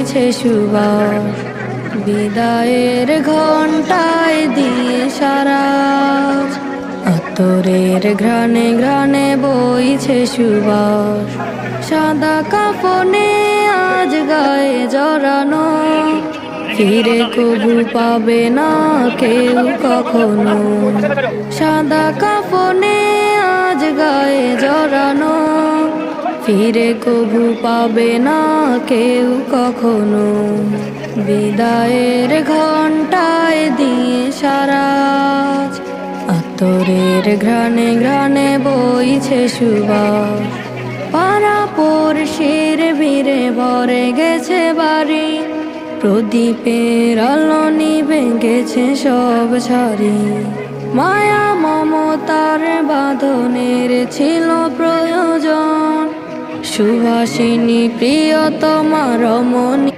বইছে সুবাস, বিদায়ের ঘণ্টায় দিয়ে সারাজ, আতরের ঘ্রাণে ঘ্রাণে বইছে সুবাস। সাদা কাফনে আজ গায়ে জড়ানো, ফিরে কবু পাবে না কেউ কখনো। সাদা কাফনে আজ গায়ে জড়ানো, ফিরে কবু পাবে না কেউ কখনো। বিদায়ের ঘণ্টায় দিয়ে সারাজ, আতরের ঘ্রাণে ঘ্রাণে বইছে সুবাস। পাড়া পড়শির ভিড়ে ভরে গেছে বাড়ি, প্রদীপের আলো নিভে গেছে সব সারি। মায়া মমতার বাঁধনের ছিল প্রয়োজন, সুহাসিনী প্রিয়তমা রমণী।